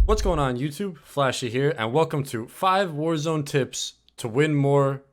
What's going on YouTube? Flashy here, and welcome to 5 Warzone tips to win more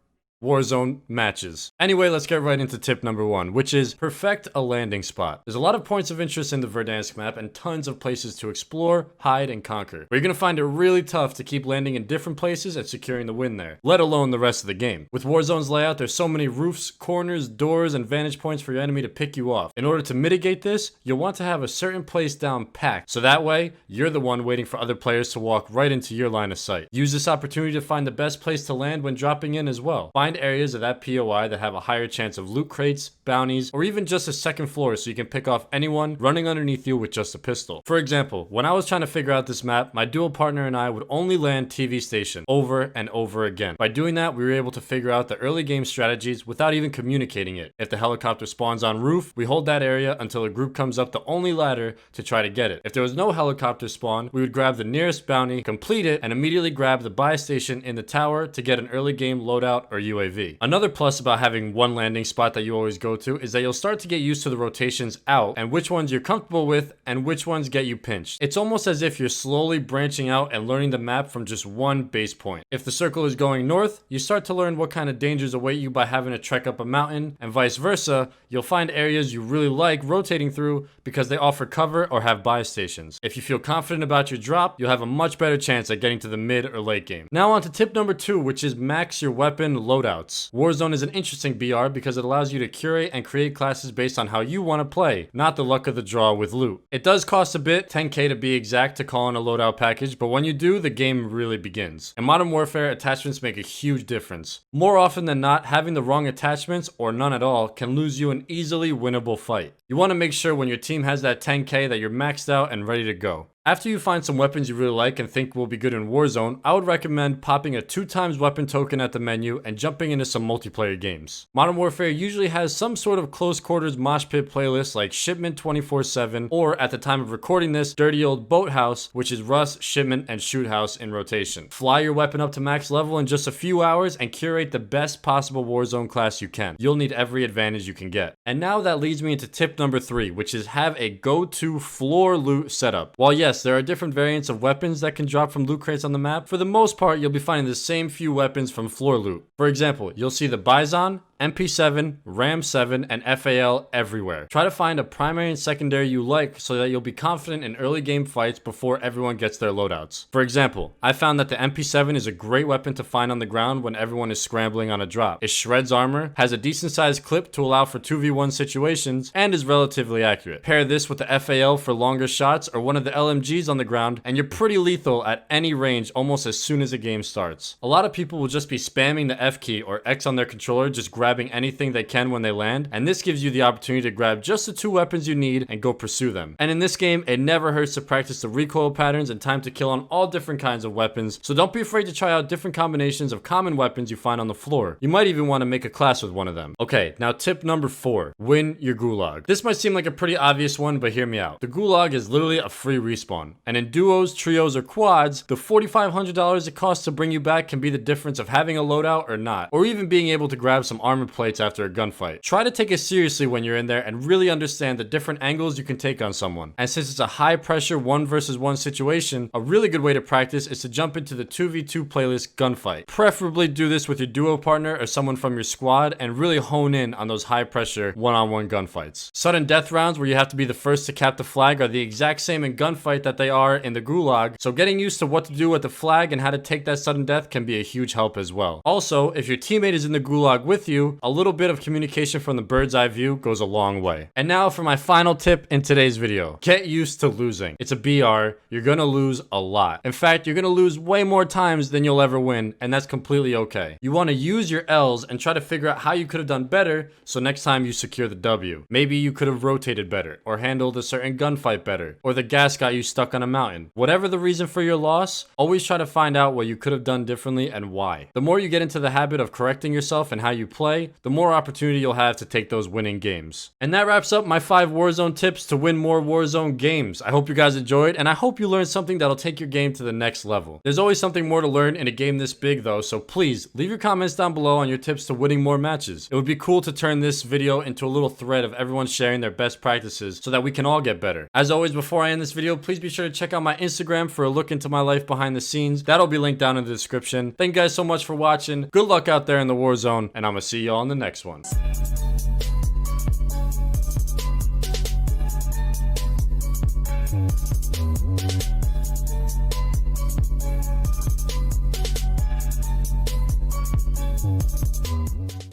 Warzone matches. Anyway, let's get right into tip number 1, which is perfect a landing spot. There's a lot of points of interest in the Verdansk map and tons of places to explore, hide, and conquer. But you're gonna find it really tough to keep landing in different places and securing the win there, let alone the rest of the game. With Warzone's layout, there's so many roofs, corners, doors, and vantage points for your enemy to pick you off. In order to mitigate this, you'll want to have a certain place down packed, so that way, you're the one waiting for other players to walk right into your line of sight. Use this opportunity to find the best place to land when dropping in as well. Find areas of that POI that have a higher chance of loot crates, bounties, or even just a second floor so you can pick off anyone running underneath you with just a pistol. For example, when I was trying to figure out this map, my dual partner and I would only land TV station over and over again. By doing that, we were able to figure out the early game strategies without even communicating it. If the helicopter spawns on roof, we hold that area until a group comes up the only ladder to try to get it. If there was no helicopter spawn, we would grab the nearest bounty, complete it, and immediately grab the buy station in the tower to get an early game loadout or UAV. Another plus about having one landing spot that you always go to is that you'll start to get used to the rotations out and which ones you're comfortable with and which ones get you pinched. It's almost as if you're slowly branching out and learning the map from just one base point. If the circle is going north, you start to learn what kind of dangers await you by having to trek up a mountain, and vice versa. You'll find areas you really like rotating through because they offer cover or have buy stations. If you feel confident about your drop, you'll have a much better chance at getting to the mid or late game. Now on to tip number 2, which is max your weapon loadouts. Warzone is an interesting BR because it allows you to curate and create classes based on how you want to play, not the luck of the draw with loot. It does cost a bit, 10k to be exact, to call in a loadout package, but when you do, the game really begins. In Modern Warfare, attachments make a huge difference. More often than not, having the wrong attachments or none at all can lose you an easily winnable fight. You want to make sure when your team has that 10k that you're maxed out and ready to go. After you find some weapons you really like and think will be good in Warzone, I would recommend popping a 2x weapon token at the menu and jumping into some multiplayer games. Modern Warfare usually has some sort of close quarters mosh pit playlist like Shipment 24/7, or at the time of recording this, Dirty Old Boathouse, which is Rust, Shipment, and Shoot House in rotation. Fly your weapon up to max level in just a few hours and curate the best possible Warzone class you can. You'll need every advantage you can get. And now that leads me into tip number 3, which is have a go-to floor loot setup. While yes, there are different variants of weapons that can drop from loot crates on the map, for the most part, you'll be finding the same few weapons from floor loot. For example, you'll see the Bison, MP7, Ram 7, and FAL everywhere. Try to find a primary and secondary you like so that you'll be confident in early game fights before everyone gets their loadouts. For example, I found that the MP7 is a great weapon to find on the ground when everyone is scrambling on a drop. It shreds armor, has a decent sized clip to allow for 2v1 situations, and is relatively accurate. Pair this with the FAL for longer shots or one of the LMGs on the ground, and you're pretty lethal at any range almost as soon as a game starts. A lot of people will just be spamming the F key or X on their controller, just grabbing anything they can when they land, and this gives you the opportunity to grab just the 2 weapons you need and go pursue them. And in this game, it never hurts to practice the recoil patterns and time to kill on all different kinds of weapons, so don't be afraid to try out different combinations of common weapons you find on the floor. You might even want to make a class with one of them. Okay, now tip number 4, win your Gulag. This might seem like a pretty obvious one, but hear me out. The Gulag is literally a free respawn, and in duos, trios, or quads, the $4,500 it costs to bring you back can be the difference of having a loadout or not, or even being able to grab some armor plates after a gunfight. Try to take it seriously when you're in there and really understand the different angles you can take on someone. And since it's a high pressure 1 versus 1 situation, a really good way to practice is to jump into the 2v2 playlist gunfight. Preferably do this with your duo partner or someone from your squad and really hone in on those high pressure one-on-one gunfights. Sudden death rounds where you have to be the first to cap the flag are the exact same in gunfight that they are in the Gulag, so getting used to what to do with the flag and how to take that sudden death can be a huge help as well. Also, if your teammate is in the Gulag with you, a little bit of communication from the bird's eye view goes a long way. And now for my final tip in today's video. Get used to losing. It's a BR. You're gonna lose a lot. In fact, you're gonna lose way more times than you'll ever win, and that's completely okay. You want to use your L's and try to figure out how you could have done better so next time you secure the W. Maybe you could have rotated better, or handled a certain gunfight better, or the gas got you stuck on a mountain. Whatever the reason for your loss, always try to find out what you could have done differently and why. The more you get into the habit of correcting yourself and how you play, play, the more opportunity you'll have to take those winning games. And that wraps up my 5 Warzone tips to win more Warzone games. I hope you guys enjoyed, and I hope you learned something that'll take your game to the next level. There's always something more to learn in a game this big though, so please leave your comments down below on your tips to winning more matches. It would be cool to turn this video into a little thread of everyone sharing their best practices so that we can all get better. As always, before I end this video, please be sure to check out my Instagram for a look into my life behind the scenes. That'll be linked down in the description. Thank you guys so much for watching. Good luck out there in the war zone, and I'm gonna see y'all in the next one.